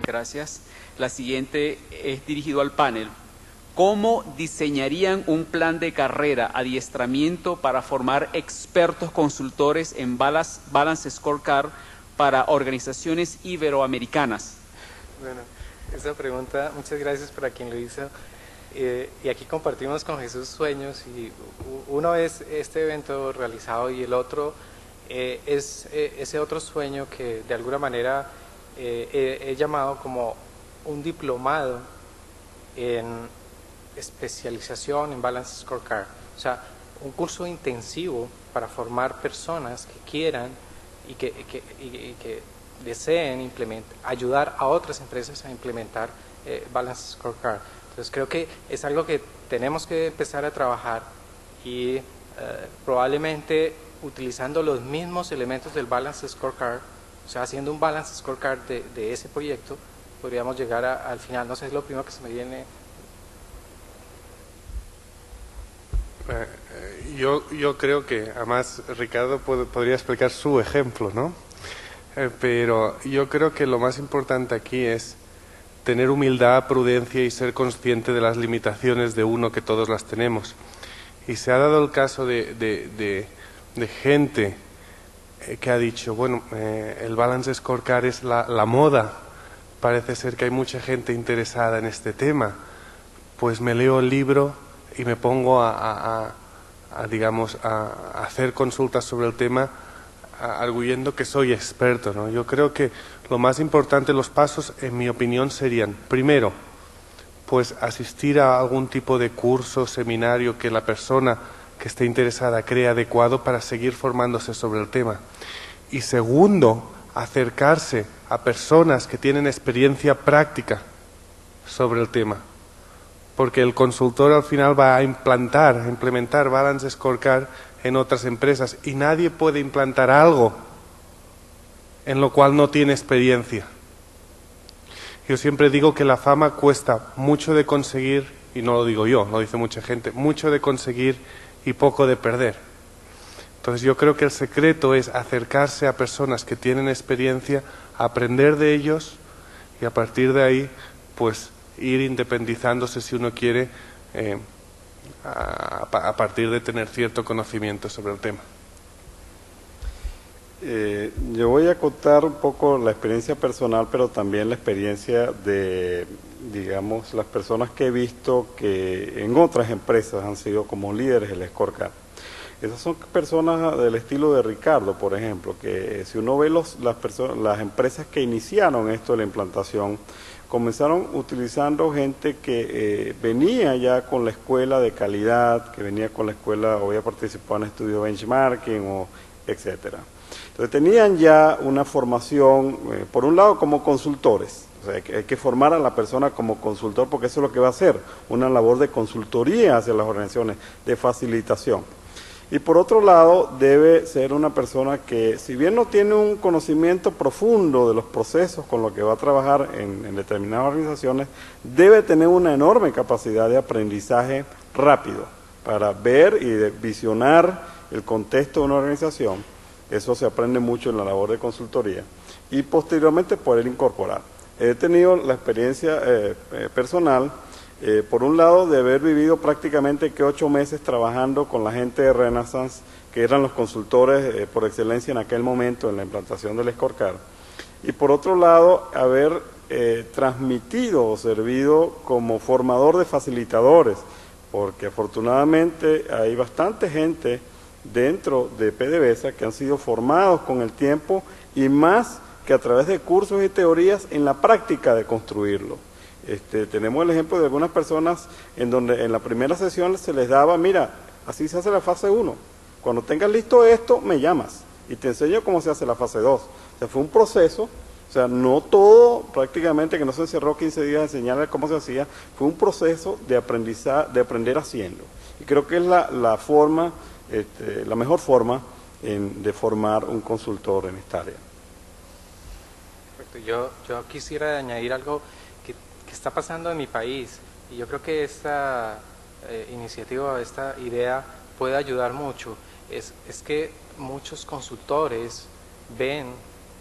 Gracias. La siguiente es dirigido al panel. ¿Cómo diseñarían un plan de carrera, adiestramiento para formar expertos consultores en Balance Scorecard para organizaciones iberoamericanas? Bueno, esa pregunta, muchas gracias para quien lo hizo. Y aquí compartimos con Jesús sueños, y uno es este evento realizado y el otro es ese otro sueño que de alguna manera he llamado como un diplomado en especialización en Balance Scorecard. O sea, un curso intensivo para formar personas que quieran y que deseen ayudar a otras empresas a implementar Balance Scorecard. Entonces creo que es algo que tenemos que empezar a trabajar y probablemente utilizando los mismos elementos del Balance Scorecard, o sea, haciendo un Balance Scorecard de ese proyecto, podríamos llegar al final. No sé, es lo primero que se me viene. Yo creo que, además, Ricardo podría explicar su ejemplo, ¿no? Pero yo creo que lo más importante aquí es tener humildad, prudencia y ser consciente de las limitaciones de uno, que todos las tenemos. Y se ha dado el caso de gente que ha dicho, bueno, el Balance Scorecard es la moda, parece ser que hay mucha gente interesada en este tema, pues me leo el libro y me pongo a hacer consultas sobre el tema, arguyendo que soy experto, ¿no? Yo creo que lo más importante, los pasos, en mi opinión, serían, primero, pues asistir a algún tipo de curso, seminario que la persona que esté interesada cree adecuado para seguir formándose sobre el tema. Y segundo, acercarse a personas que tienen experiencia práctica sobre el tema. Porque el consultor al final va a implementar Balance Scorecard en otras empresas, y nadie puede implantar algo en lo cual no tiene experiencia. Yo siempre digo que la fama cuesta mucho de conseguir, y no lo digo yo, lo dice mucha gente, mucho de conseguir y poco de perder. Entonces yo creo que el secreto es acercarse a personas que tienen experiencia, aprender de ellos, y a partir de ahí, pues ir independizándose, si uno quiere, a partir de tener cierto conocimiento sobre el tema. Yo voy a contar un poco la experiencia personal, pero también la experiencia de, digamos, las personas que he visto que en otras empresas han sido como líderes del Scorecard. Esas son personas del estilo de Ricardo, por ejemplo, que si uno ve las empresas que iniciaron esto de la implantación, comenzaron utilizando gente que venía ya con la escuela de calidad, que venía con la escuela o había participado en estudios de benchmarking, o etcétera. Entonces tenían ya una formación, por un lado como consultores, o sea, hay que formar a la persona como consultor, porque eso es lo que va a hacer, una labor de consultoría hacia las organizaciones, de facilitación. Y por otro lado, debe ser una persona que, si bien no tiene un conocimiento profundo de los procesos con los que va a trabajar en determinadas organizaciones, debe tener una enorme capacidad de aprendizaje rápido para ver y de visionar el contexto de una organización. Eso se aprende mucho en la labor de consultoría. Y posteriormente poder incorporar. He tenido la experiencia personal, por un lado, de haber vivido prácticamente 8 meses trabajando con la gente de Renaissance, que eran los consultores por excelencia en aquel momento en la implantación del Scorecard. Y por otro lado, haber transmitido o servido como formador de facilitadores, porque afortunadamente hay bastante gente dentro de PDVSA que han sido formados con el tiempo, y más que a través de cursos y teorías en la práctica de construirlo. Tenemos el ejemplo de algunas personas en donde en la primera sesión se les daba, mira, así se hace la fase 1, cuando tengas listo esto me llamas y te enseño cómo se hace la fase 2. O sea, fue un proceso, o sea, no todo prácticamente, que no se encerró 15 días a enseñarles cómo se hacía, fue un proceso de aprendizaje, de aprender haciendo. Y creo que es la forma, la mejor forma de formar un consultor en esta área. Perfecto. Yo quisiera añadir algo que está pasando en mi país, y yo creo que esta iniciativa, esta idea puede ayudar mucho. Es que muchos consultores ven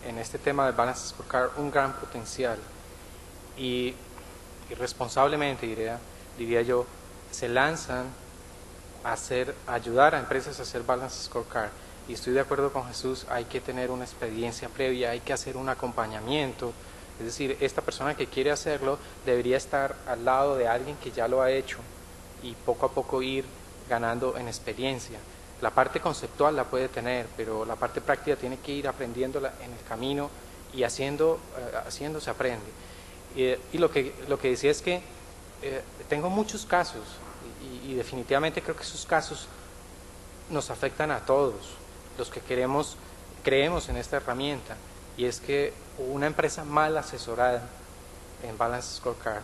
en este tema de Balance Scorecard un gran potencial, y irresponsablemente, diría yo, se lanzan a ayudar a empresas a hacer balance scorecard. Y estoy de acuerdo con Jesús, hay que tener una experiencia previa, hay que hacer un acompañamiento. Es decir, esta persona que quiere hacerlo debería estar al lado de alguien que ya lo ha hecho y poco a poco ir ganando en experiencia. La parte conceptual la puede tener, pero la parte práctica tiene que ir aprendiéndola en el camino y haciendo se aprende. Y lo que decía es que tengo muchos casos y definitivamente creo que esos casos nos afectan a todos los que creemos en esta herramienta, y es que una empresa mal asesorada en Balance Scorecard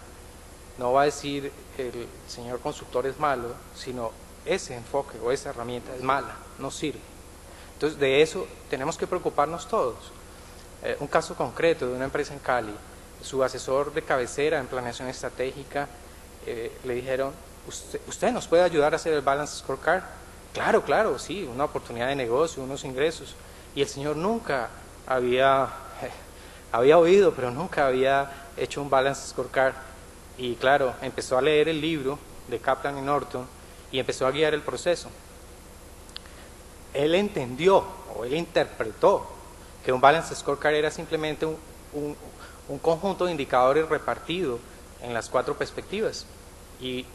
no va a decir el señor consultor es malo, sino ese enfoque o esa herramienta es mala, no sirve. Entonces de eso tenemos que preocuparnos todos. Un caso concreto de una empresa en Cali, su asesor de cabecera en planeación estratégica le dijeron, ¿usted nos puede ayudar a hacer el Balance Scorecard? Claro, sí, una oportunidad de negocio, unos ingresos. Y el señor nunca había oído, pero nunca había hecho un Balance Scorecard. Y claro, empezó a leer el libro de Kaplan y Norton y empezó a guiar el proceso. Él entendió o él interpretó que un Balance Scorecard era simplemente un conjunto de indicadores repartido en las 4 perspectivas. Y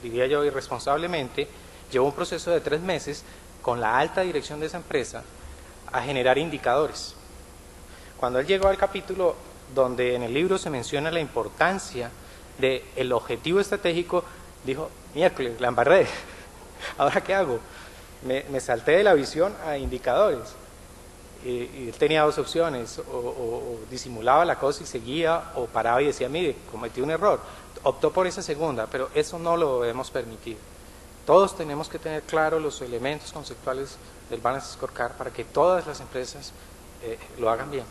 diría yo irresponsablemente, llevó un proceso de 3 meses con la alta dirección de esa empresa a generar indicadores. Cuando él llegó al capítulo donde en el libro se menciona la importancia del objetivo estratégico, dijo, miércoles, la embarré, ¿ahora qué hago? Me salté de la visión a indicadores. Y él tenía 2 opciones, o disimulaba la cosa y seguía, o paraba y decía, mire, cometí un error. Optó por esa segunda, pero eso no lo debemos permitir. Todos tenemos que tener claros los elementos conceptuales del Balance Scorecard para que todas las empresas lo hagan bien.